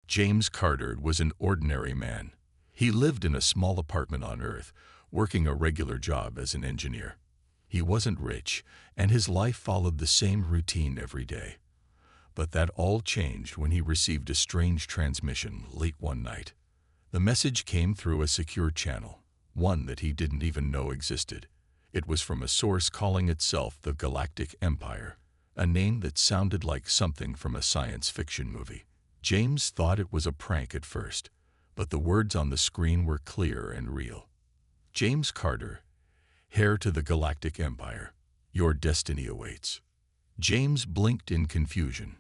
James Carter was an ordinary man. He lived in a small apartment on Earth, working a regular job as an engineer. He wasn't rich, and his life followed the same routine every day. But that all changed when he received a strange transmission late one night. The message came through a secure channel, one that he didn't even know existed. It was from a source calling itself the Galactic Empire, a name that sounded like something from a science fiction movie. James thought it was a prank at first, but the words on the screen were clear and real. James Carter, heir to the Galactic Empire, your destiny awaits. James blinked in confusion.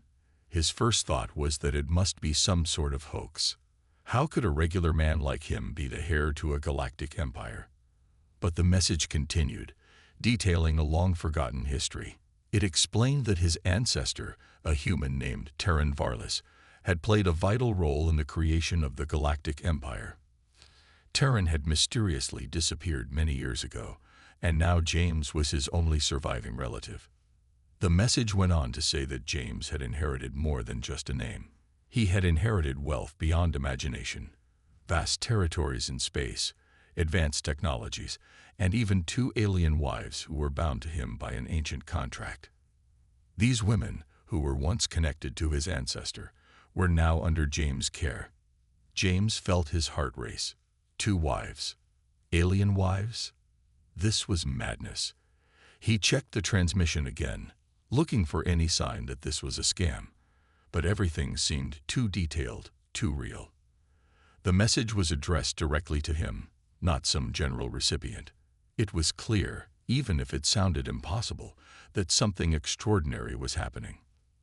His first thought was that it must be some sort of hoax. How could a regular man like him be the heir to a galactic empire? But the message continued, detailing a long-forgotten history. It explained that his ancestor, a human named Terran Varlas, had played a vital role in the creation of the Galactic Empire. Terran had mysteriously disappeared many years ago, and now James was his only surviving relative. The message went on to say that James had inherited more than just a name. He had inherited wealth beyond imagination, vast territories in space, advanced technologies, and even 2 alien wives who were bound to him by an ancient contract. These women, who were once connected to his ancestor, were now under James' care. James felt his heart race. 2 wives. Alien wives? This was madness. He checked the transmission again, looking for any sign that this was a scam. But everything seemed too detailed, too real. The message was addressed directly to him, not some general recipient. It was clear, even if it sounded impossible, that something extraordinary was happening.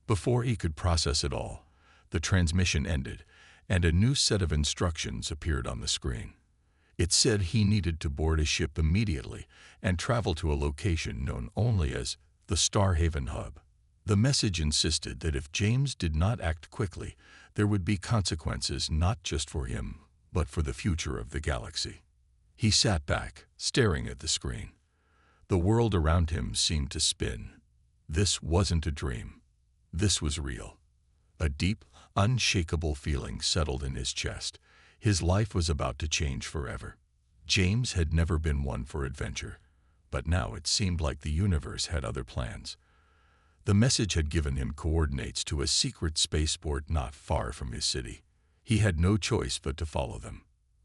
Before he could process it all, the transmission ended, and a new set of instructions appeared on the screen. It said he needed to board a ship immediately and travel to a location known only as the Starhaven Hub. The message insisted that if James did not act quickly, there would be consequences not just for him, but for the future of the galaxy. He sat back, staring at the screen. The world around him seemed to spin. This wasn't a dream. This was real. A deep, unshakable feeling settled in his chest. His life was about to change forever. James had never been one for adventure, but now it seemed like the universe had other plans. The message had given him coordinates to a secret spaceport not far from his city. He had no choice but to follow them.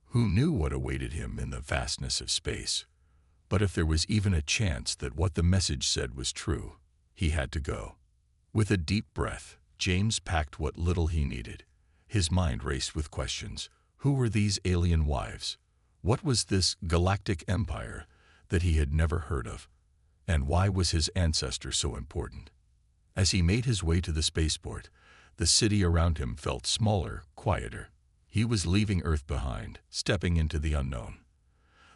Who knew what awaited him in the vastness of space? But if there was even a chance that what the message said was true, he had to go. With a deep breath, James packed what little he needed. His mind raced with questions. Who were these alien wives? What was this galactic empire that he had never heard of? And why was his ancestor so important? As he made his way to the spaceport, the city around him felt smaller, quieter. He was leaving Earth behind, stepping into the unknown.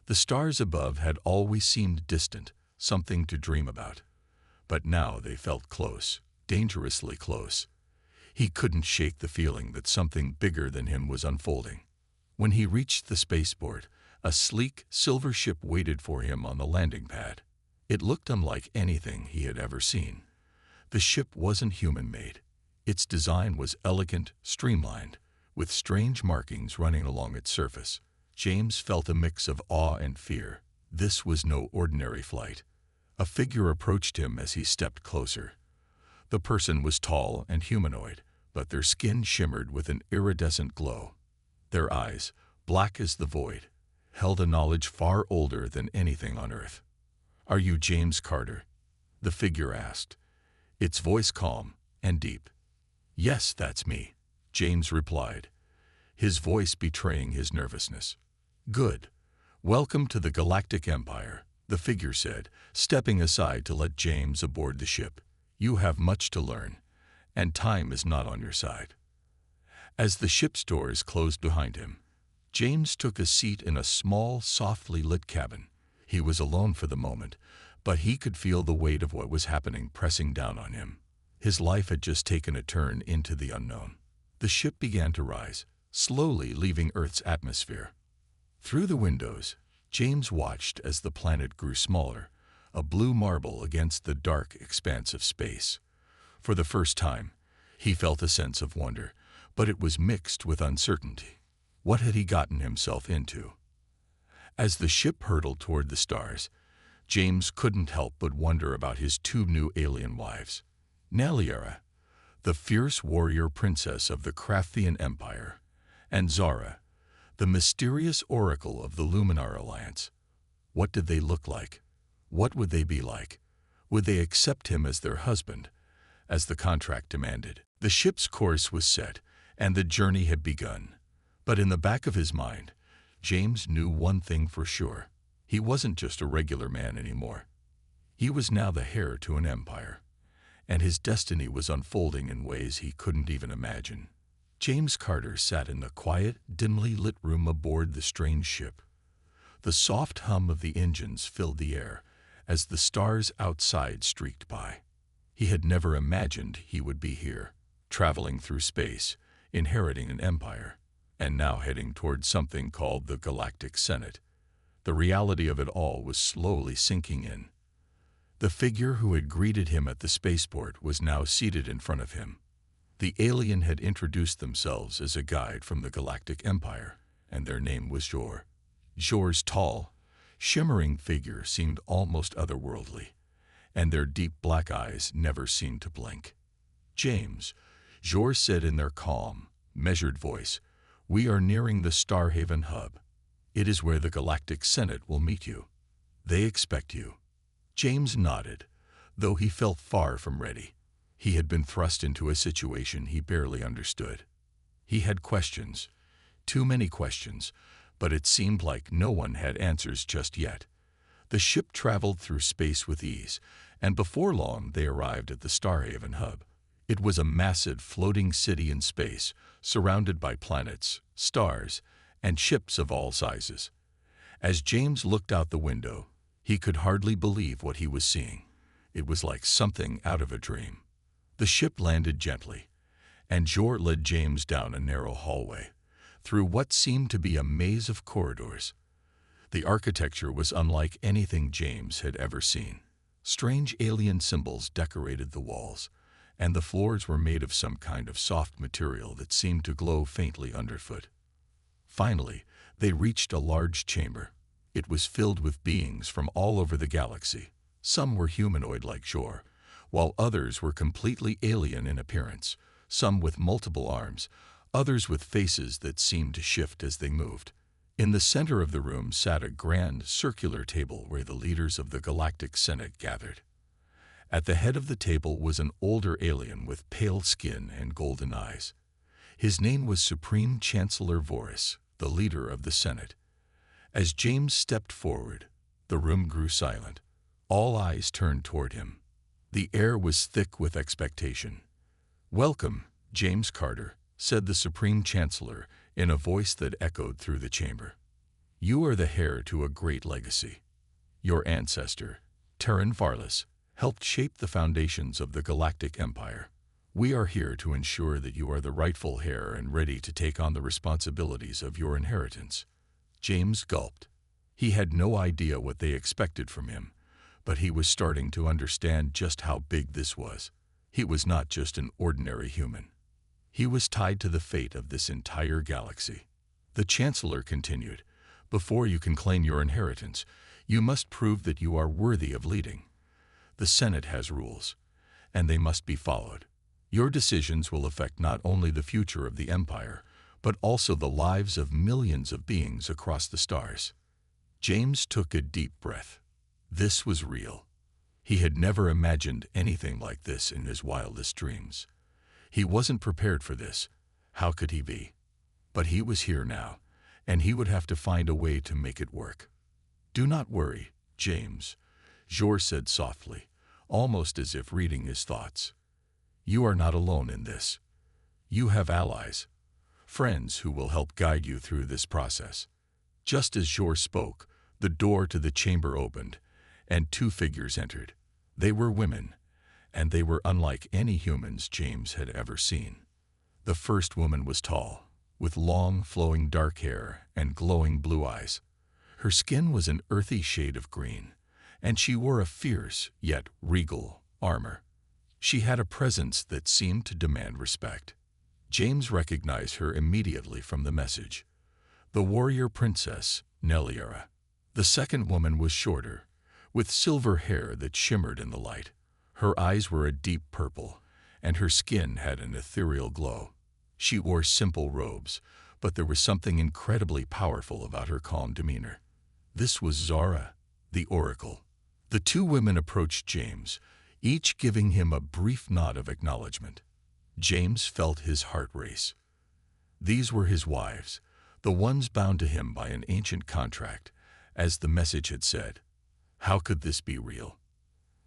The stars above had always seemed distant, something to dream about. But now they felt close, dangerously close. He couldn't shake the feeling that something bigger than him was unfolding. When he reached the spaceport, a sleek, silver ship waited for him on the landing pad. It looked unlike anything he had ever seen. The ship wasn't human-made. Its design was elegant, streamlined, with strange markings running along its surface. James felt a mix of awe and fear. This was no ordinary flight. A figure approached him as he stepped closer. The person was tall and humanoid, but their skin shimmered with an iridescent glow. Their eyes, black as the void, held a knowledge far older than anything on Earth. "Are you James Carter?" the figure asked, its voice calm and deep. "Yes, that's me," James replied, his voice betraying his nervousness. "Good. Welcome to the Galactic Empire," the figure said, stepping aside to let James aboard the ship. "You have much to learn, and time is not on your side." As the ship's doors closed behind him, James took a seat in a small, softly lit cabin. He was alone for the moment, but he could feel the weight of what was happening pressing down on him. His life had just taken a turn into the unknown. The ship began to rise, slowly leaving Earth's atmosphere. Through the windows, James watched as the planet grew smaller, a blue marble against the dark expanse of space. For the first time, he felt a sense of wonder, but it was mixed with uncertainty. What had he gotten himself into? As the ship hurtled toward the stars, James couldn't help but wonder about his two new alien wives. Naliera, the fierce warrior princess of the Craftian Empire, and Zara, the mysterious oracle of the Luminar Alliance. What did they look like? What would they be like? Would they accept him as their husband, as the contract demanded? The ship's course was set, and the journey had begun. But in the back of his mind, James knew one thing for sure. He wasn't just a regular man anymore. He was now the heir to an empire, and his destiny was unfolding in ways he couldn't even imagine. James Carter sat in the quiet, dimly lit room aboard the strange ship. The soft hum of the engines filled the air as the stars outside streaked by. He had never imagined he would be here, traveling through space, inheriting an empire, and now heading toward something called the Galactic Senate. The reality of it all was slowly sinking in. The figure who had greeted him at the spaceport was now seated in front of him. The alien had introduced themselves as a guide from the Galactic Empire, and their name was Jor. Jor's tall, shimmering figure seemed almost otherworldly, and their deep black eyes never seemed to blink. James, Jor said in their calm, measured voice, "We are nearing the Starhaven hub. It is where the Galactic Senate will meet you. They expect you." James nodded, though he felt far from ready. He had been thrust into a situation he barely understood. He had questions, too many questions, but it seemed like no one had answers just yet. The ship traveled through space with ease, and before long they arrived at the Starhaven hub. It was a massive floating city in space, surrounded by planets, stars, and ships of all sizes. As James looked out the window, he could hardly believe what he was seeing. It was like something out of a dream. The ship landed gently, and Jor led James down a narrow hallway, through what seemed to be a maze of corridors. The architecture was unlike anything James had ever seen. Strange alien symbols decorated the walls, and the floors were made of some kind of soft material that seemed to glow faintly underfoot. Finally, they reached a large chamber. It was filled with beings from all over the galaxy. Some were humanoid like Jor, while others were completely alien in appearance, some with multiple arms, others with faces that seemed to shift as they moved. In the center of the room sat a grand, circular table where the leaders of the Galactic Senate gathered. At the head of the table was an older alien with pale skin and golden eyes. His name was Supreme Chancellor Voris, the leader of the Senate. As James stepped forward, the room grew silent. All eyes turned toward him. The air was thick with expectation. "Welcome, James Carter," said the Supreme Chancellor in a voice that echoed through the chamber. "You are the heir to a great legacy. Your ancestor, Terran Varlas, helped shape the foundations of the Galactic Empire. We are here to ensure that you are the rightful heir and ready to take on the responsibilities of your inheritance." James gulped. He had no idea what they expected from him, but he was starting to understand just how big this was. He was not just an ordinary human. He was tied to the fate of this entire galaxy. The Chancellor continued, "Before you can claim your inheritance, you must prove that you are worthy of leading. The Senate has rules, and they must be followed. Your decisions will affect not only the future of the Empire, but also the lives of millions of beings across the stars." James took a deep breath. This was real. He had never imagined anything like this in his wildest dreams. He wasn't prepared for this. How could he be? But he was here now, and he would have to find a way to make it work. "Do not worry, James," Jor said softly, almost as if reading his thoughts. "You are not alone in this. You have allies, friends who will help guide you through this process." Just as Jor spoke, the door to the chamber opened, and two figures entered. They were women, and they were unlike any humans James had ever seen. The first woman was tall, with long, flowing dark hair and glowing blue eyes. Her skin was an earthy shade of green, and she wore a fierce, yet regal, armor. She had a presence that seemed to demand respect. James recognized her immediately from the message. The warrior princess, Neliera. The second woman was shorter, with silver hair that shimmered in the light. Her eyes were a deep purple, and her skin had an ethereal glow. She wore simple robes, but there was something incredibly powerful about her calm demeanor. This was Zara, the Oracle. The two women approached James, each giving him a brief nod of acknowledgement. James felt his heart race. These were his wives, the ones bound to him by an ancient contract, as the message had said. How could this be real?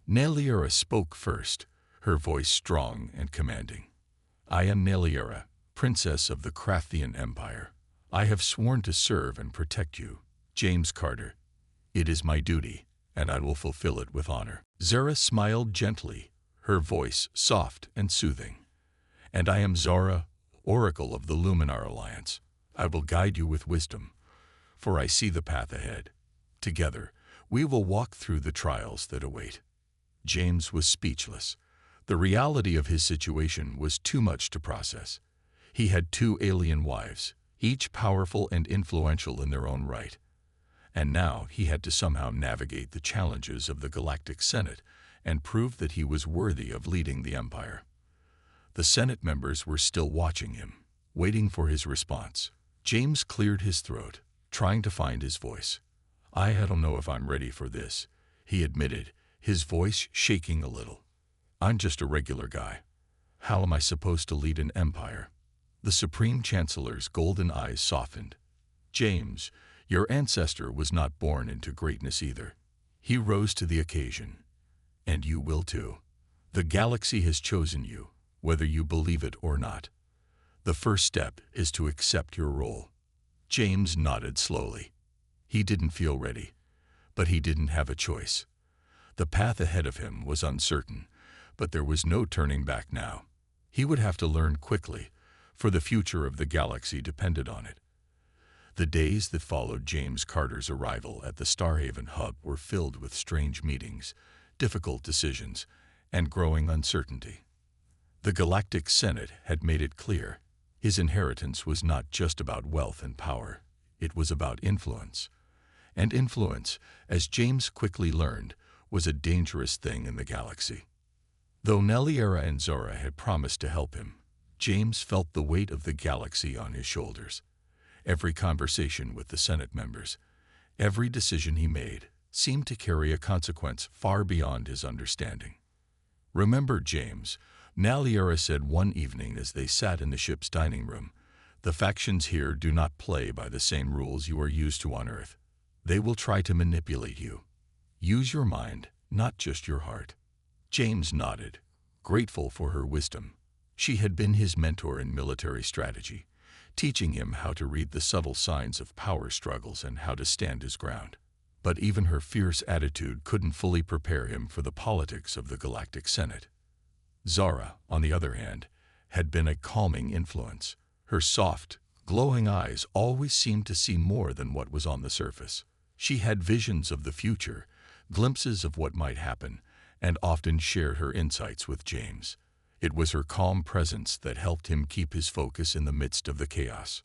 Neliera spoke first, her voice strong and commanding. I am Neliera, princess of the Crathian Empire. I have sworn to serve and protect you, James Carter. It is my duty, and I will fulfill it with honor. Zara smiled gently, her voice soft and soothing. And I am Zara, Oracle of the Luminar Alliance. I will guide you with wisdom, for I see the path ahead. Together, we will walk through the trials that await. James was speechless. The reality of his situation was too much to process. He had two alien wives, each powerful and influential in their own right. And now he had to somehow navigate the challenges of the Galactic Senate and prove that he was worthy of leading the Empire. The Senate members were still watching him, waiting for his response. James cleared his throat, trying to find his voice. I don't know if I'm ready for this, he admitted, his voice shaking a little. I'm just a regular guy. How am I supposed to lead an empire? The Supreme Chancellor's golden eyes softened. James, your ancestor was not born into greatness either. He rose to the occasion. And you will too. The galaxy has chosen you, whether you believe it or not. The first step is to accept your role. James nodded slowly. He didn't feel ready, but he didn't have a choice. The path ahead of him was uncertain, but there was no turning back now. He would have to learn quickly, for the future of the galaxy depended on it. The days that followed James Carter's arrival at the Starhaven hub were filled with strange meetings, difficult decisions, and growing uncertainty. The Galactic Senate had made it clear his inheritance was not just about wealth and power, it was about influence. And influence, as James quickly learned, was a dangerous thing in the galaxy. Though Neliera and Zara had promised to help him, James felt the weight of the galaxy on his shoulders. Every conversation with the Senate members, every decision he made, seemed to carry a consequence far beyond his understanding. Remember, James, Neliera said one evening as they sat in the ship's dining room, the factions here do not play by the same rules you are used to on Earth. They will try to manipulate you. Use your mind, not just your heart. James nodded, grateful for her wisdom. She had been his mentor in military strategy, teaching him how to read the subtle signs of power struggles and how to stand his ground. But even her fierce attitude couldn't fully prepare him for the politics of the Galactic Senate. Zara, on the other hand, had been a calming influence. Her soft, glowing eyes always seemed to see more than what was on the surface. She had visions of the future, glimpses of what might happen, and often shared her insights with James. It was her calm presence that helped him keep his focus in the midst of the chaos.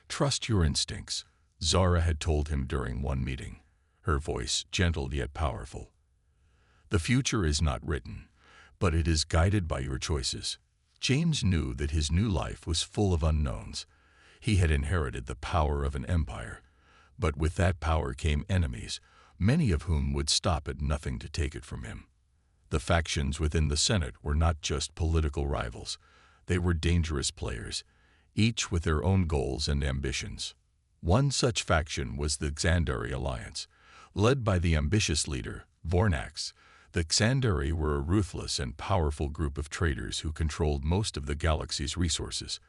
Trust your instincts, Zara had told him during one meeting, her voice gentle yet powerful. The future is not written, but it is guided by your choices. James knew that his new life was full of unknowns. He had inherited the power of an empire, but with that power came enemies, many of whom would stop at nothing to take it from him. The factions within the Senate were not just political rivals. They were dangerous players, each with their own goals and ambitions. One such faction was the Xandari Alliance, led by the ambitious leader, Vornax. The Xandari were a ruthless and powerful group of traders who controlled most of the galaxy's resources.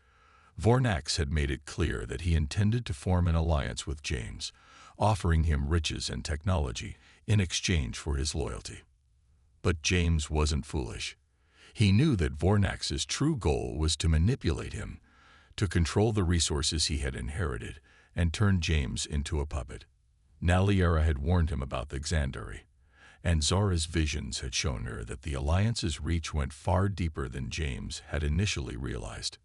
Vornax had made it clear that he intended to form an alliance with James, offering him riches and technology in exchange for his loyalty. But James wasn't foolish. He knew that Vornax's true goal was to manipulate him, to control the resources he had inherited, and turn James into a puppet. Neliera had warned him about the Xandari, and Zara's visions had shown her that the Alliance's reach went far deeper than James had initially realized.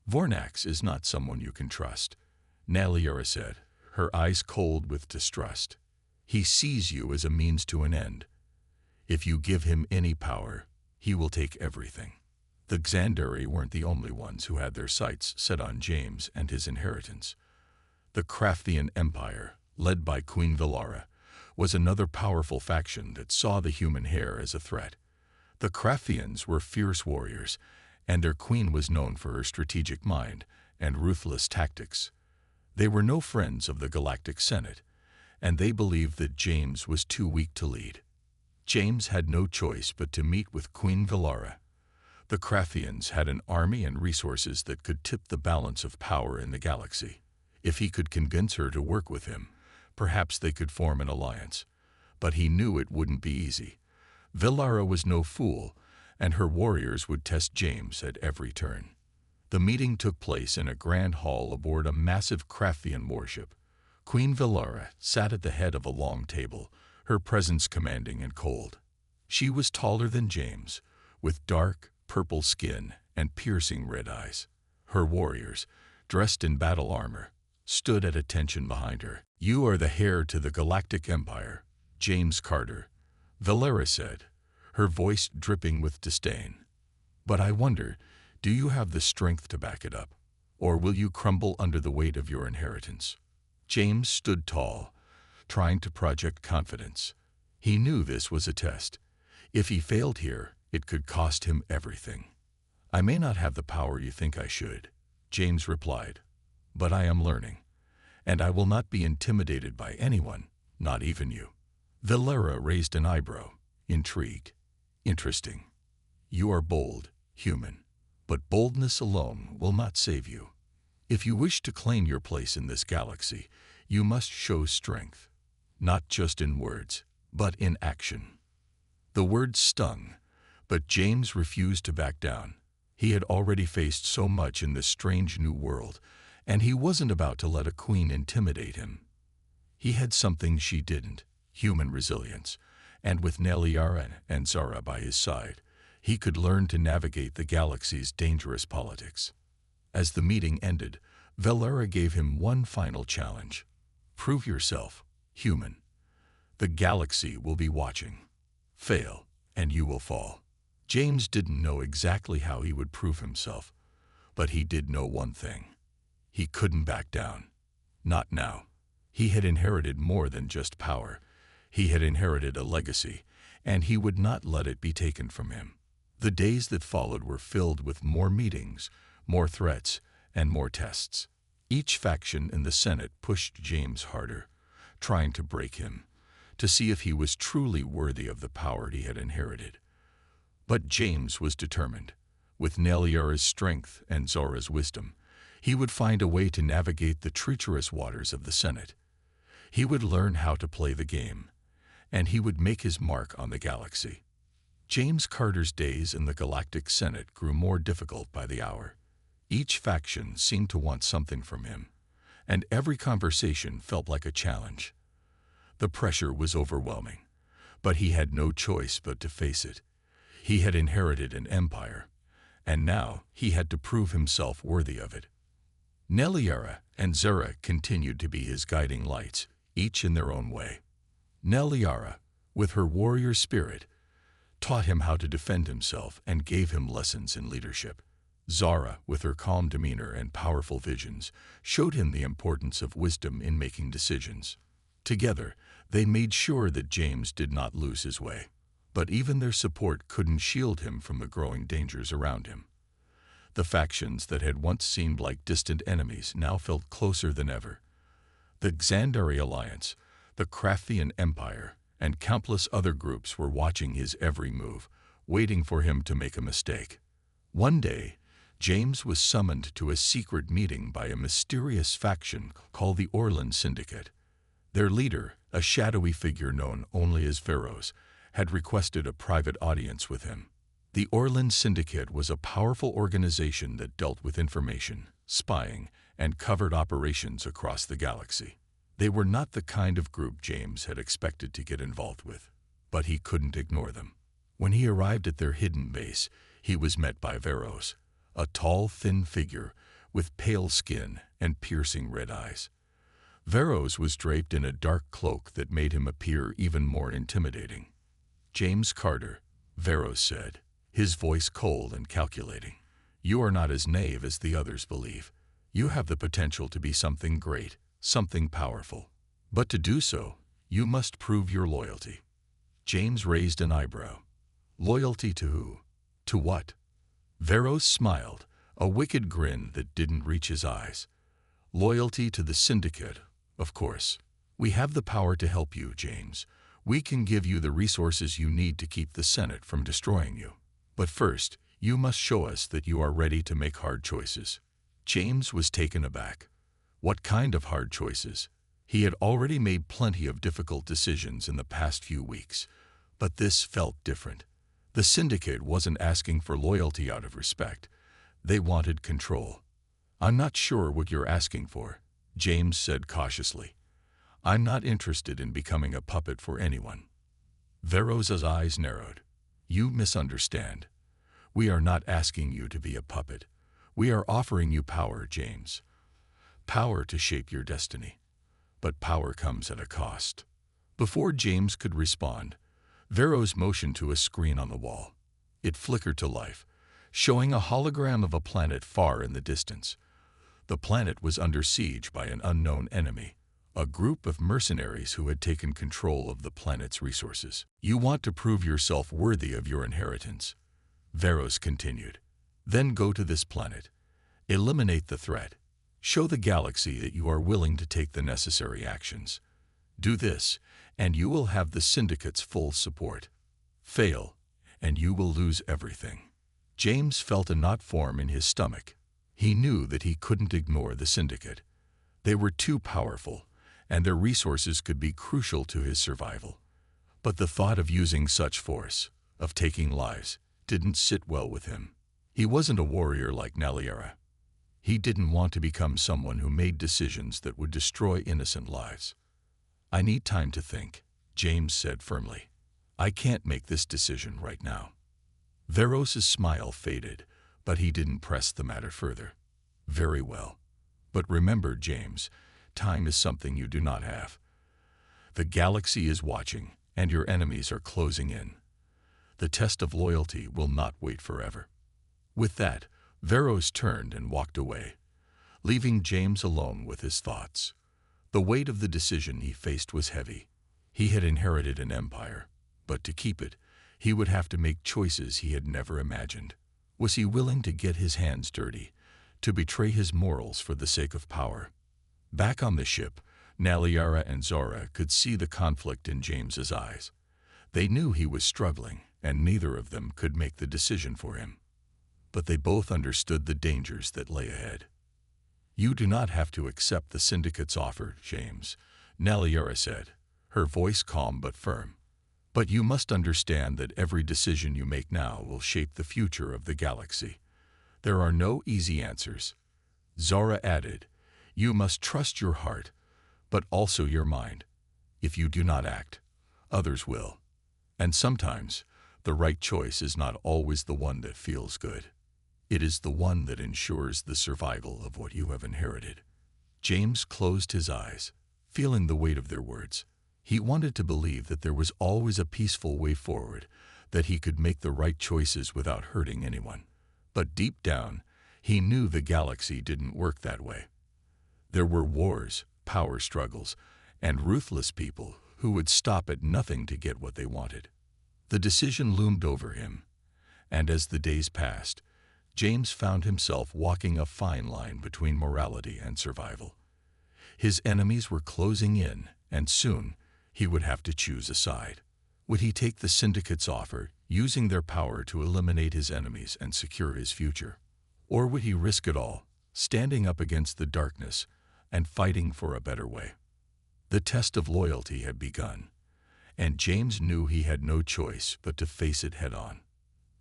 Vornax is not someone you can trust, Naliera said, her eyes cold with distrust. He sees you as a means to an end. If you give him any power, he will take everything. The Xandari weren't the only ones who had their sights set on James and his inheritance. The Craftian Empire, led by Queen Villara, was another powerful faction that saw the human hair as a threat. The Craftians were fierce warriors, and their queen was known for her strategic mind and ruthless tactics. They were no friends of the Galactic Senate, and they believed that James was too weak to lead. James had no choice but to meet with Queen Villara. The Craftians had an army and resources that could tip the balance of power in the galaxy. If he could convince her to work with him, perhaps they could form an alliance. But he knew it wouldn't be easy. Villara was no fool, and her warriors would test James at every turn. The meeting took place in a grand hall aboard a massive Craftian warship. Queen Villara sat at the head of a long table, her presence commanding and cold. She was taller than James, with dark, purple skin and piercing red eyes. Her warriors, dressed in battle armor, stood at attention behind her. "You are the heir to the Galactic Empire, James Carter," Villara said, her voice dripping with disdain. "But I wonder, do you have the strength to back it up? Or will you crumble under the weight of your inheritance?" James stood tall, trying to project confidence. He knew this was a test. If he failed here, it could cost him everything. "I may not have the power you think I should," James replied, "but I am learning, and I will not be intimidated by anyone, not even you." Villara raised an eyebrow, intrigued. "Interesting. You are bold, human, but boldness alone will not save you. If you wish to claim your place in this galaxy, you must show strength, not just in words, but in action." The words stung, but James refused to back down. He had already faced so much in this strange new world, and he wasn't about to let a queen intimidate him. He had something she didn't, human resilience, and with Naliera and Zara by his side, he could learn to navigate the galaxy's dangerous politics. As the meeting ended, Villara gave him one final challenge. "Prove yourself, human. The galaxy will be watching. Fail, and you will fall." James didn't know exactly how he would prove himself, but he did know one thing. He couldn't back down. Not now. He had inherited more than just power. He had inherited a legacy, and he would not let it be taken from him. The days that followed were filled with more meetings, more threats, and more tests. Each faction in the Senate pushed James harder, trying to break him, to see if he was truly worthy of the power he had inherited. But James was determined. With Naliera's strength and Zora's wisdom, he would find a way to navigate the treacherous waters of the Senate. He would learn how to play the game, and he would make his mark on the galaxy. James Carter's days in the Galactic Senate grew more difficult by the hour. Each faction seemed to want something from him, and every conversation felt like a challenge. The pressure was overwhelming, but he had no choice but to face it. He had inherited an empire, and now he had to prove himself worthy of it. Naliera and Zara continued to be his guiding lights, each in their own way. Naliera, with her warrior spirit, taught him how to defend himself and gave him lessons in leadership. Zara, with her calm demeanor and powerful visions, showed him the importance of wisdom in making decisions. Together, they made sure that James did not lose his way. But even their support couldn't shield him from the growing dangers around him. The factions that had once seemed like distant enemies now felt closer than ever. The Xandari Alliance, the Craftian Empire, and countless other groups were watching his every move, waiting for him to make a mistake. One day, James was summoned to a secret meeting by a mysterious faction called the Orlan Syndicate. Their leader, a shadowy figure known only as Pharaohs, had requested a private audience with him. The Orlan Syndicate was a powerful organization that dealt with information, spying, and covert operations across the galaxy. They were not the kind of group James had expected to get involved with, but he couldn't ignore them. When he arrived at their hidden base, he was met by Veros, a tall, thin figure with pale skin and piercing red eyes. Veros was draped in a dark cloak that made him appear even more intimidating. "James Carter," Veros said, his voice cold and calculating. "You are not as naive as the others believe. You have the potential to be something great, something powerful. But to do so, you must prove your loyalty." James raised an eyebrow. Loyalty to who? To what? Veros smiled, a wicked grin that didn't reach his eyes. "Loyalty to the Syndicate, of course. We have the power to help you, James. We can give you the resources you need to keep the Senate from destroying you. But first, you must show us that you are ready to make hard choices." James was taken aback. What kind of hard choices? He had already made plenty of difficult decisions in the past few weeks, but this felt different. The Syndicate wasn't asking for loyalty out of respect. They wanted control. "I'm not sure what you're asking for," James said cautiously. "I'm not interested in becoming a puppet for anyone." Veros's eyes narrowed. "You misunderstand. We are not asking you to be a puppet. We are offering you power, James. Power to shape your destiny. But power comes at a cost." Before James could respond, Veros motioned to a screen on the wall. It flickered to life, showing a hologram of a planet far in the distance. The planet was under siege by an unknown enemy, a group of mercenaries who had taken control of the planet's resources. "You want to prove yourself worthy of your inheritance," Veros continued. "Then go to this planet. Eliminate the threat. Show the galaxy that you are willing to take the necessary actions. Do this, and you will have the Syndicate's full support. Fail, and you will lose everything." James felt a knot form in his stomach. He knew that he couldn't ignore the Syndicate. They were too powerful, and their resources could be crucial to his survival. But the thought of using such force, of taking lives, didn't sit well with him. He wasn't a warrior like Naliera. He didn't want to become someone who made decisions that would destroy innocent lives. "I need time to think," James said firmly. "I can't make this decision right now." Veros's smile faded, but he didn't press the matter further. "Very well. But remember, James, time is something you do not have. The galaxy is watching, and your enemies are closing in. The test of loyalty will not wait forever." With that, Veros turned and walked away, leaving James alone with his thoughts. The weight of the decision he faced was heavy. He had inherited an empire, but to keep it, he would have to make choices he had never imagined. Was he willing to get his hands dirty, to betray his morals for the sake of power? Back on the ship, Naliera and Zora could see the conflict in James's eyes. They knew he was struggling, and neither of them could make the decision for him. But they both understood the dangers that lay ahead. "You do not have to accept the Syndicate's offer, James," Naliera said, her voice calm but firm. "But you must understand that every decision you make now will shape the future of the galaxy. There are no easy answers." Zora added, "You must trust your heart, but also your mind. If you do not act, others will. And sometimes, the right choice is not always the one that feels good. It is the one that ensures the survival of what you have inherited." James closed his eyes, feeling the weight of their words. He wanted to believe that there was always a peaceful way forward, that he could make the right choices without hurting anyone. But deep down, he knew the galaxy didn't work that way. There were wars, power struggles, and ruthless people who would stop at nothing to get what they wanted. The decision loomed over him, and as the days passed, James found himself walking a fine line between morality and survival. His enemies were closing in, and soon he would have to choose a side. Would he take the Syndicate's offer, using their power to eliminate his enemies and secure his future? Or would he risk it all, standing up against the darkness and fighting for a better way? The test of loyalty had begun, and James knew he had no choice but to face it head-on.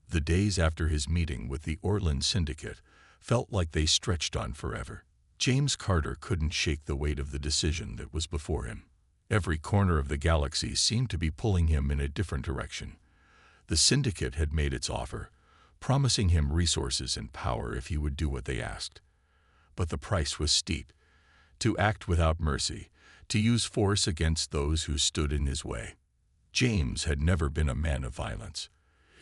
The days after his meeting with the Orlan Syndicate felt like they stretched on forever. James Carter couldn't shake the weight of the decision that was before him. Every corner of the galaxy seemed to be pulling him in a different direction. The Syndicate had made its offer, promising him resources and power if he would do what they asked. but the price was steep. To act without mercy, to use force against those who stood in his way. James had never been a man of violence.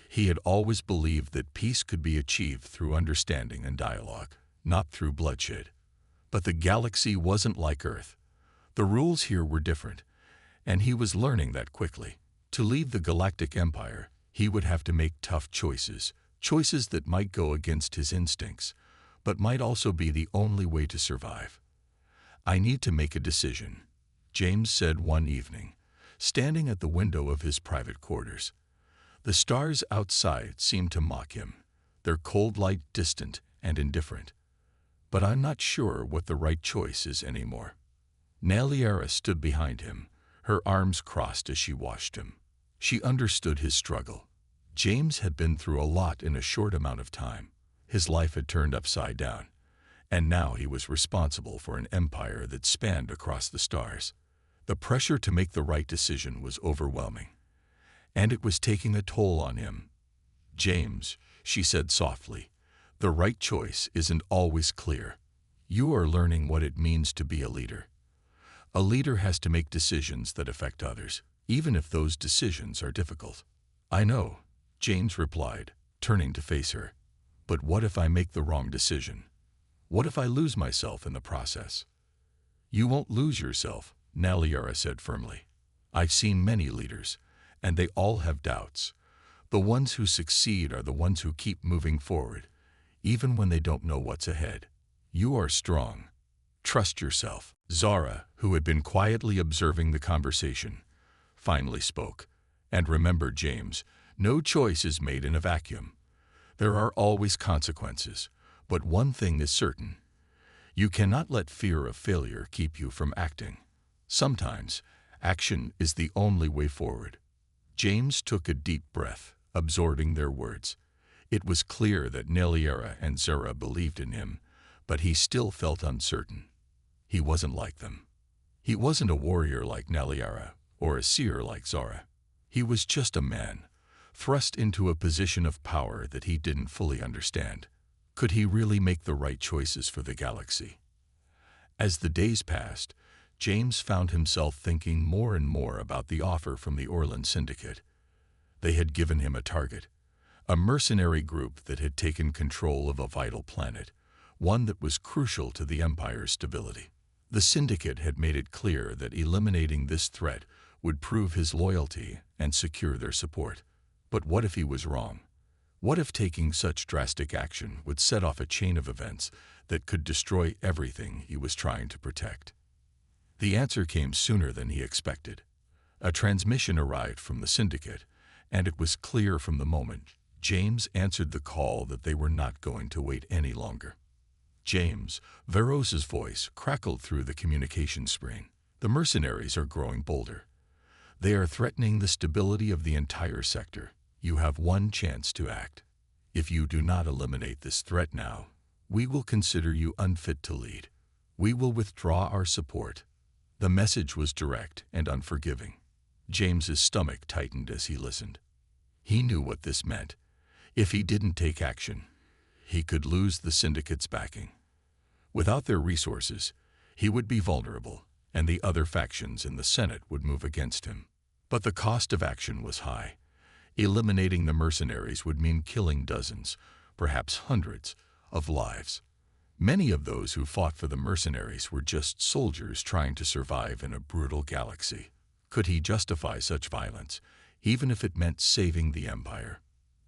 He had always believed that peace could be achieved through understanding and dialogue, not through bloodshed. But the galaxy wasn't like Earth. The rules here were different, and he was learning that quickly. To leave the Galactic Empire, he would have to make tough choices, choices that might go against his instincts, but might also be the only way to survive. "I need to make a decision," James said one evening, standing at the window of his private quarters. The stars outside seemed to mock him, their cold light distant and indifferent. "But I'm not sure what the right choice is anymore." Naliera stood behind him, her arms crossed as she watched him. She understood his struggle. James had been through a lot in a short amount of time. His life had turned upside down, and now he was responsible for an empire that spanned across the stars. The pressure to make the right decision was overwhelming, and it was taking a toll on him. "James," she said softly, "the right choice isn't always clear. You are learning what it means to be a leader. A leader has to make decisions that affect others, even if those decisions are difficult." "I know," James replied, turning to face her. "But what if I make the wrong decision? What if I lose myself in the process?" "You won't lose yourself," Naliera said firmly. "I've seen many leaders, and they all have doubts. The ones who succeed are the ones who keep moving forward, even when they don't know what's ahead. You are strong. Trust yourself." Zara, who had been quietly observing the conversation, finally spoke. "And remember, James, no choice is made in a vacuum. There are always consequences, but one thing is certain. You cannot let fear of failure keep you from acting. Sometimes, action is the only way forward." James took a deep breath, absorbing their words. It was clear that Naliera and Zara believed in him, but he still felt uncertain. He wasn't like them. He wasn't a warrior like Naliera or a seer like Zara. He was just a man, thrust into a position of power that he didn't fully understand. Could he really make the right choices for the galaxy? As the days passed, James found himself thinking more and more about the offer from the Orlan Syndicate. They had given him a target, a mercenary group that had taken control of a vital planet, one that was crucial to the Empire's stability. The Syndicate had made it clear that eliminating this threat would prove his loyalty and secure their support. But what if he was wrong? What if taking such drastic action would set off a chain of events that could destroy everything he was trying to protect? The answer came sooner than he expected. A transmission arrived from the Syndicate, and it was clear from the moment James answered the call that they were not going to wait any longer. "James," Veros's voice crackled through the communication screen. "The mercenaries are growing bolder. They are threatening the stability of the entire sector. You have one chance to act. If you do not eliminate this threat now, we will consider you unfit to lead. We will withdraw our support." The message was direct and unforgiving. James's stomach tightened as he listened. He knew what this meant. If he didn't take action, he could lose the Syndicate's backing. Without their resources, he would be vulnerable, and the other factions in the Senate would move against him. But the cost of action was high. Eliminating the mercenaries would mean killing dozens, perhaps hundreds, of lives. Many of those who fought for the mercenaries were just soldiers trying to survive in a brutal galaxy. Could he justify such violence, even if it meant saving the Empire?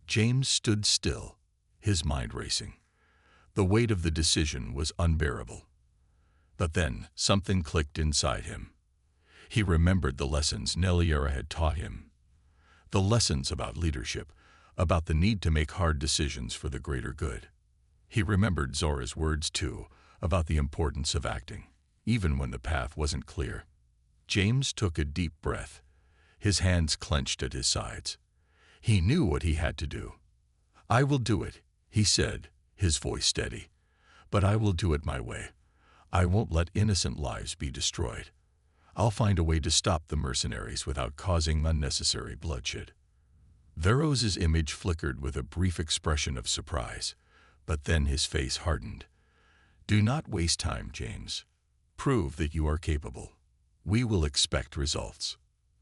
James stood still, his mind racing. The weight of the decision was unbearable. But then something clicked inside him. He remembered the lessons Naliera had taught him. The lessons about leadership, about the need to make hard decisions for the greater good. He remembered Zora's words, too, about the importance of acting, even when the path wasn't clear. James took a deep breath, his hands clenched at his sides. He knew what he had to do. "I will do it," he said, his voice steady. "But I will do it my way. I won't let innocent lives be destroyed. I'll find a way to stop the mercenaries without causing unnecessary bloodshed." Veros's image flickered with a brief expression of surprise, but then his face hardened. Do not waste time, James. Prove that you are capable. We will expect results.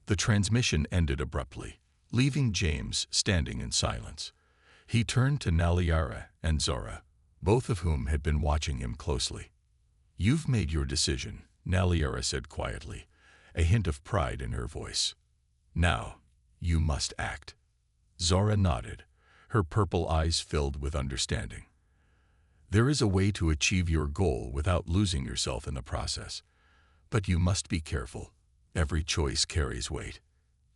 The transmission ended abruptly, leaving James standing in silence. He turned to Naliara and Zora, both of whom had been watching him closely. You've made your decision, Naliara said quietly, a hint of pride in her voice. Now, you must act. Zora nodded, her purple eyes filled with understanding. There is a way to achieve your goal without losing yourself in the process. But you must be careful. Every choice carries weight.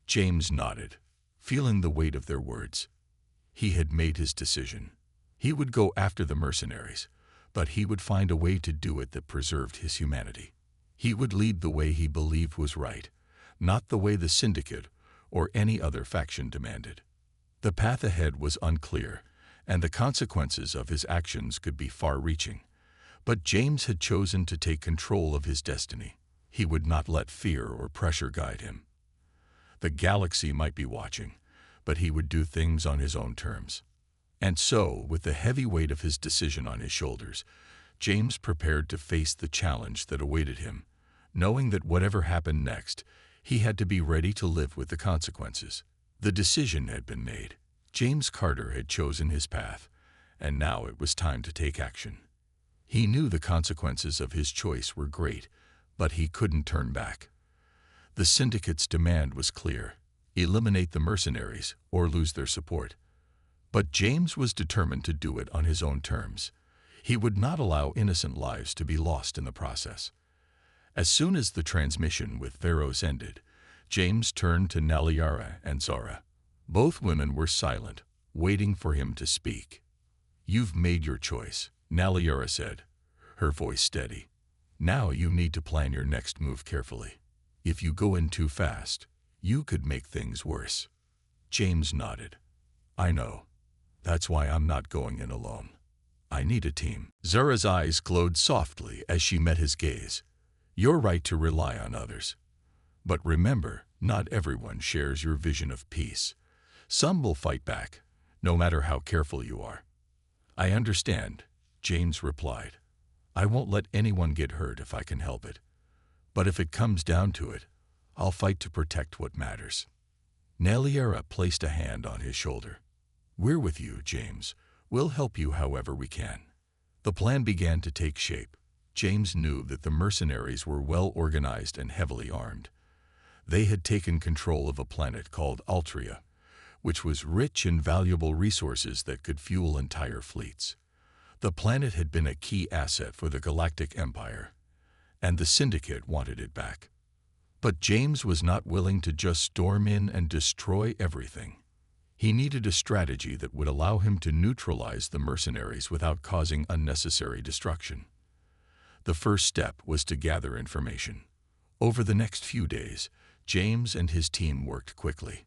James nodded, feeling the weight of their words. He had made his decision. He would go after the mercenaries, but he would find a way to do it that preserved his humanity. He would lead the way he believed was right, not the way the Syndicate or any other faction demanded. The path ahead was unclear, and the consequences of his actions could be far-reaching. But James had chosen to take control of his destiny. He would not let fear or pressure guide him. The galaxy might be watching, but he would do things on his own terms. And so, with the heavy weight of his decision on his shoulders, James prepared to face the challenge that awaited him, knowing that whatever happened next, he had to be ready to live with the consequences. The decision had been made. James Carter had chosen his path, and now it was time to take action. He knew the consequences of his choice were great, but he couldn't turn back. The Syndicate's demand was clear: eliminate the mercenaries or lose their support. But James was determined to do it on his own terms. He would not allow innocent lives to be lost in the process. As soon as the transmission with Veros ended, James turned to Naliara and Zora. Both women were silent, waiting for him to speak. You've made your choice, Naliara said, her voice steady. Now you need to plan your next move carefully. If you go in too fast, you could make things worse. James nodded. I know. That's why I'm not going in alone. I need a team. Zora's eyes glowed softly as she met his gaze. You're right to rely on others. But remember, not everyone shares your vision of peace. Some will fight back, no matter how careful you are. I understand, James replied. I won't let anyone get hurt if I can help it. But if it comes down to it, I'll fight to protect what matters. Naliara placed a hand on his shoulder. We're with you, James. We'll help you however we can. The plan began to take shape. James knew that the mercenaries were well organized and heavily armed. They had taken control of a planet called Altria, which was rich in valuable resources that could fuel entire fleets. The planet had been a key asset for the Galactic Empire, and the Syndicate wanted it back. But James was not willing to just storm in and destroy everything. He needed a strategy that would allow him to neutralize the mercenaries without causing unnecessary destruction. The first step was to gather information. Over the next few days, James and his team worked quickly.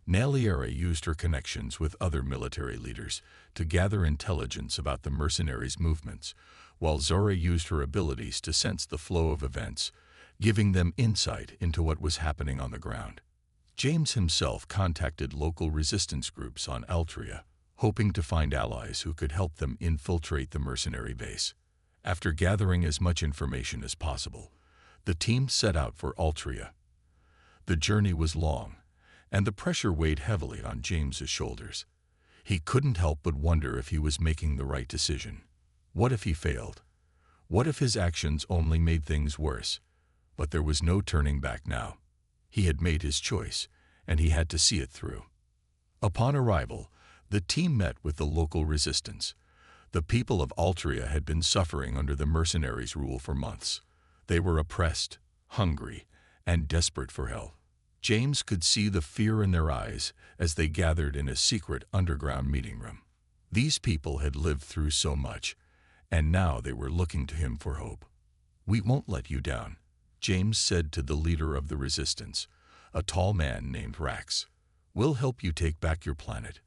Naliara used her connections with other military leaders to gather intelligence about the mercenaries' movements, while Zora used her abilities to sense the flow of events, giving them insight into what was happening on the ground. James himself contacted local resistance groups on Altria, hoping to find allies who could help them infiltrate the mercenary base. After gathering as much information as possible, the team set out for Altria. The journey was long, and the pressure weighed heavily on James's shoulders. He couldn't help but wonder if he was making the right decision. What if he failed? What if his actions only made things worse? But there was no turning back now. He had made his choice, and he had to see it through. Upon arrival, the team met with the local resistance. The people of Altria had been suffering under the mercenaries' rule for months. They were oppressed, hungry, and desperate for help. James could see the fear in their eyes as they gathered in a secret underground meeting room. These people had lived through so much, and now they were looking to him for hope. We won't let you down, James said to the leader of the resistance, a tall man named Rax. We'll help you take back your planet.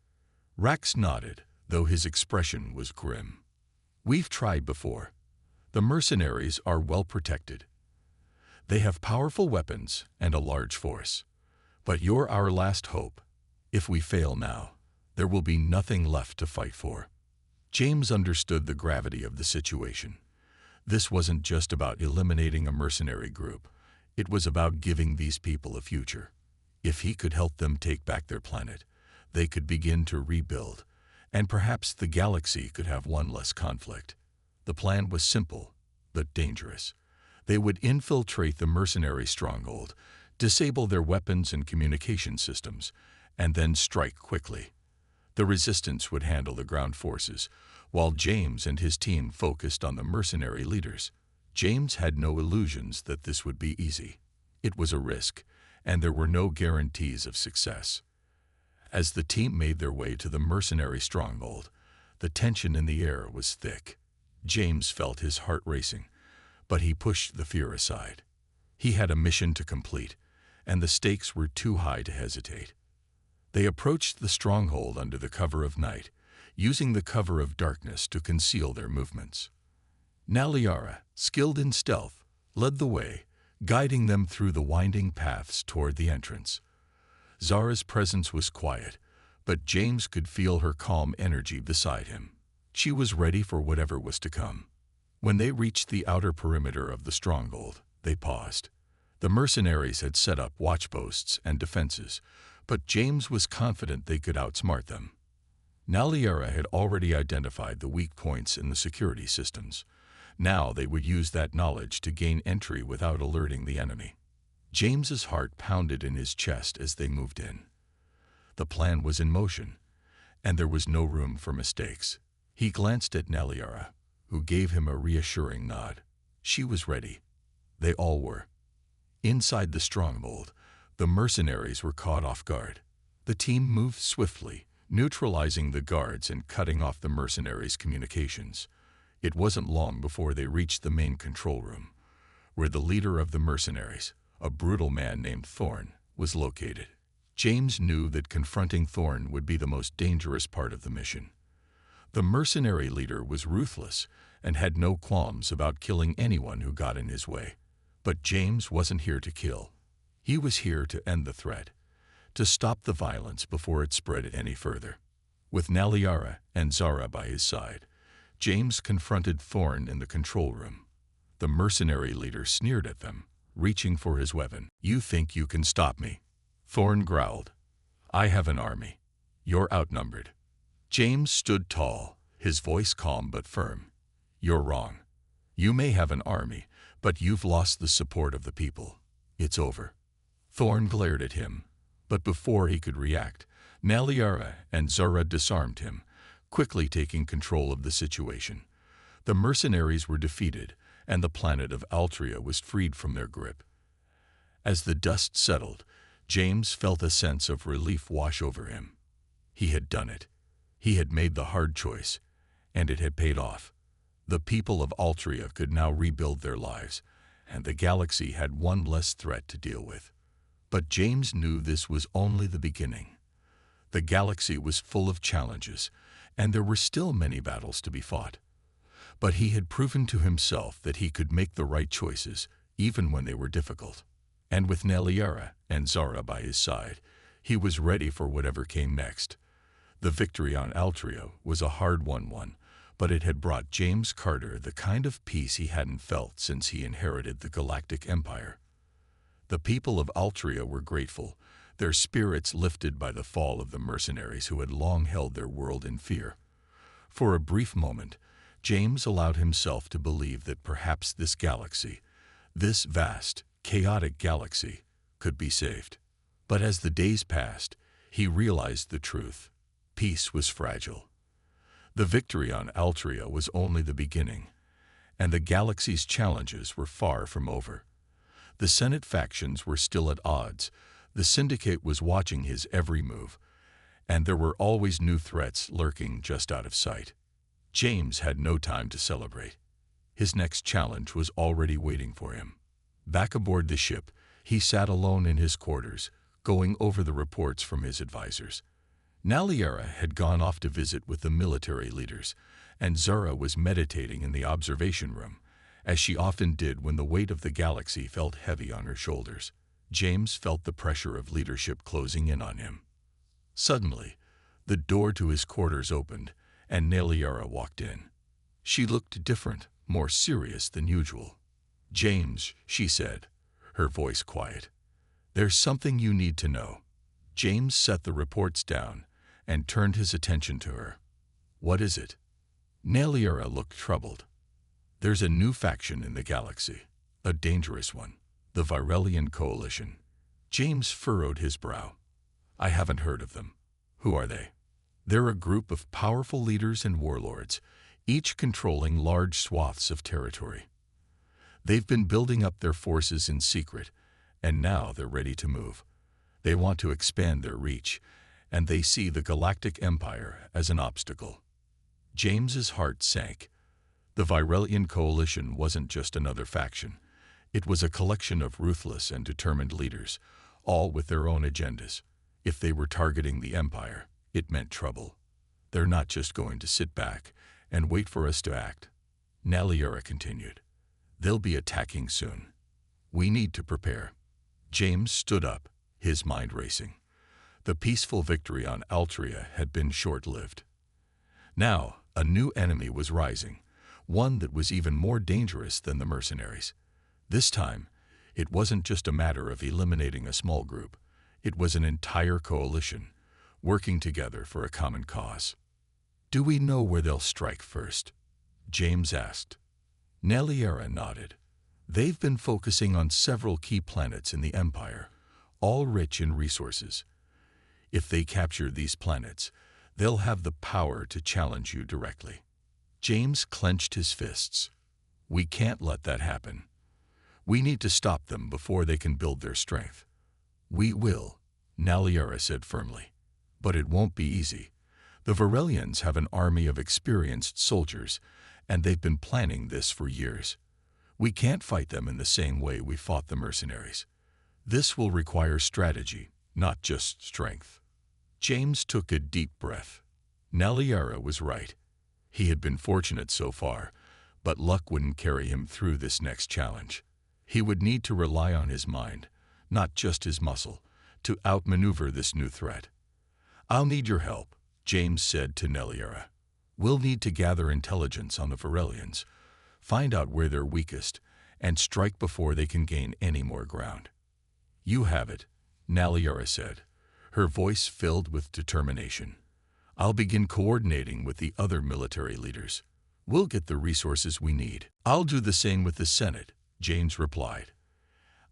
Rax nodded, though his expression was grim. We've tried before. The mercenaries are well protected. They have powerful weapons and a large force. But you're our last hope. If we fail now, there will be nothing left to fight for. James understood the gravity of the situation. This wasn't just about eliminating a mercenary group. It was about giving these people a future. If he could help them take back their planet, they could begin to rebuild, and perhaps the galaxy could have one less conflict. The plan was simple, but dangerous. They would infiltrate the mercenary stronghold, disable their weapons and communication systems, and then strike quickly. The resistance would handle the ground forces, while James and his team focused on the mercenary leaders. James had no illusions that this would be easy. It was a risk, and there were no guarantees of success. As the team made their way to the mercenary stronghold, the tension in the air was thick. James felt his heart racing, but he pushed the fear aside. He had a mission to complete, and the stakes were too high to hesitate. They approached the stronghold under the cover of night, using the cover of darkness to conceal their movements. Naliara, skilled in stealth, led the way, guiding them through the winding paths toward the entrance. Zara's presence was quiet, but James could feel her calm energy beside him. She was ready for whatever was to come. When they reached the outer perimeter of the stronghold, they paused. The mercenaries had set up watchposts and defenses, but James was confident they could outsmart them. Naliara had already identified the weak points in the security systems. Now they would use that knowledge to gain entry without alerting the enemy. James's heart pounded in his chest as they moved in. The plan was in motion, and there was no room for mistakes. He glanced at Naliara, who gave him a reassuring nod. She was ready. They all were. Inside the stronghold, the mercenaries were caught off guard. The team moved swiftly, neutralizing the guards and cutting off the mercenaries' communications. It wasn't long before they reached the main control room, where the leader of the mercenaries, a brutal man named Thorn, was located. James knew that confronting Thorn would be the most dangerous part of the mission. The mercenary leader was ruthless and had no qualms about killing anyone who got in his way. But James wasn't here to kill. He was here to end the threat, to stop the violence before it spread any further. With Naliara and Zara by his side, James confronted Thorn in the control room. The mercenary leader sneered at them, reaching for his weapon. "You think you can stop me?" Thorn growled. "I have an army. You're outnumbered." James stood tall, his voice calm but firm. "You're wrong. You may have an army, but you've lost the support of the people. It's over." Thorn glared at him, but before he could react, Naliara and Zara disarmed him, quickly taking control of the situation. The mercenaries were defeated, and the planet of Altria was freed from their grip. As the dust settled, James felt a sense of relief wash over him. He had done it. He had made the hard choice, and it had paid off. The people of Altria could now rebuild their lives, and the galaxy had one less threat to deal with. But James knew this was only the beginning. The galaxy was full of challenges, and there were still many battles to be fought. But he had proven to himself that he could make the right choices, even when they were difficult. And with Naliara and Zara by his side, he was ready for whatever came next. The victory on Altria was a hard-won one, but it had brought James Carter the kind of peace he hadn't felt since he inherited the Galactic Empire. The people of Altria were grateful, their spirits lifted by the fall of the mercenaries who had long held their world in fear. For a brief moment, James allowed himself to believe that perhaps this galaxy, this vast, chaotic galaxy, could be saved. But as the days passed, he realized the truth. Peace was fragile. The victory on Altria was only the beginning, and the galaxy's challenges were far from over. The Senate factions were still at odds, the Syndicate was watching his every move, and there were always new threats lurking just out of sight. James had no time to celebrate. His next challenge was already waiting for him. Back aboard the ship, he sat alone in his quarters, going over the reports from his advisors. Naliara had gone off to visit with the military leaders, and Zara was meditating in the observation room, as she often did when the weight of the galaxy felt heavy on her shoulders. James felt the pressure of leadership closing in on him. Suddenly, the door to his quarters opened, and Naliara walked in. She looked different, more serious than usual. "James," she said, her voice quiet, "there's something you need to know." James set the reports down and turned his attention to her. "What is it?" Naliera looked troubled. "There's a new faction in the galaxy, a dangerous one, the Virelian Coalition." James furrowed his brow. "I haven't heard of them. Who are they?" "They're a group of powerful leaders and warlords, each controlling large swaths of territory. They've been building up their forces in secret, and now they're ready to move. They want to expand their reach, and they see the Galactic Empire as an obstacle." James's heart sank. The Virelian Coalition wasn't just another faction. It was a collection of ruthless and determined leaders, all with their own agendas. If they were targeting the Empire, it meant trouble. "They're not just going to sit back and wait for us to act," Naliera continued. "They'll be attacking soon. We need to prepare." James stood up, his mind racing. The peaceful victory on Altria had been short-lived. Now, a new enemy was rising, one that was even more dangerous than the mercenaries. This time, it wasn't just a matter of eliminating a small group. It was an entire coalition, working together for a common cause. "Do we know where they'll strike first?" James asked. Naliera nodded. "They've been focusing on several key planets in the Empire, all rich in resources. If they capture these planets, they'll have the power to challenge you directly." James clenched his fists. "We can't let that happen. We need to stop them before they can build their strength." "We will," Naliera said firmly. "But it won't be easy. The Virelians have an army of experienced soldiers, and they've been planning this for years. We can't fight them in the same way we fought the mercenaries. This will require strategy, not just strength." James took a deep breath. Naliera was right. He had been fortunate so far, but luck wouldn't carry him through this next challenge. He would need to rely on his mind, not just his muscle, to outmaneuver this new threat. "I'll need your help," James said to Naliera. "We'll need to gather intelligence on the Virelians, find out where they're weakest, and strike before they can gain any more ground." "You have it," Naliera said, her voice filled with determination. "I'll begin coordinating with the other military leaders. We'll get the resources we need." "I'll do the same with the Senate," James replied.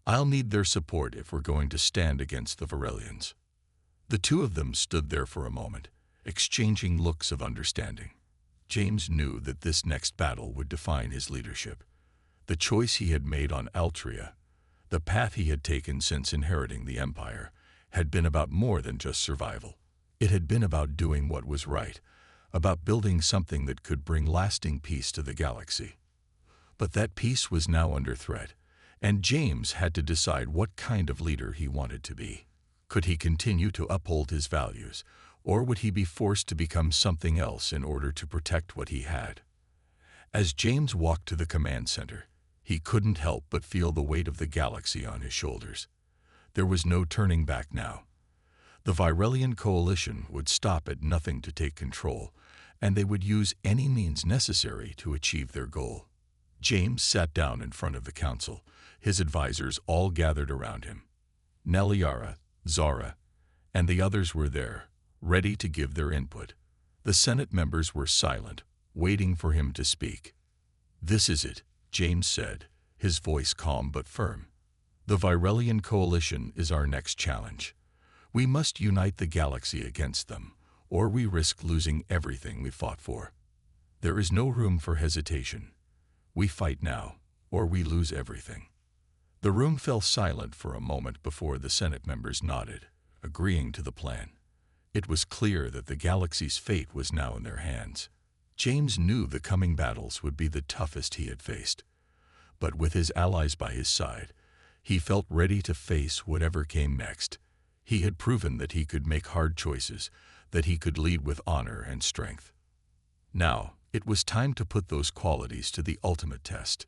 "I'll need their support if we're going to stand against the Virelians." The two of them stood there for a moment, exchanging looks of understanding. James knew that this next battle would define his leadership. The choice he had made on Altria, the path he had taken since inheriting the Empire, had been about more than just survival. It had been about doing what was right, about building something that could bring lasting peace to the galaxy. But that peace was now under threat, and James had to decide what kind of leader he wanted to be. Could he continue to uphold his values, or would he be forced to become something else in order to protect what he had? As James walked to the command center, he couldn't help but feel the weight of the galaxy on his shoulders. There was no turning back now. The Virelian Coalition would stop at nothing to take control, and they would use any means necessary to achieve their goal. James sat down in front of the council, his advisors all gathered around him. Naliera, Zara, and the others were there, ready to give their input. The Senate members were silent, waiting for him to speak. "This is it," James said, his voice calm but firm. "The Virelian Coalition is our next challenge. We must unite the galaxy against them, or we risk losing everything we fought for. There is no room for hesitation. We fight now, or we lose everything." The room fell silent for a moment before the Senate members nodded, agreeing to the plan. It was clear that the galaxy's fate was now in their hands. James knew the coming battles would be the toughest he had faced. But with his allies by his side, he felt ready to face whatever came next. He had proven that he could make hard choices, that he could lead with honor and strength. Now, it was time to put those qualities to the ultimate test.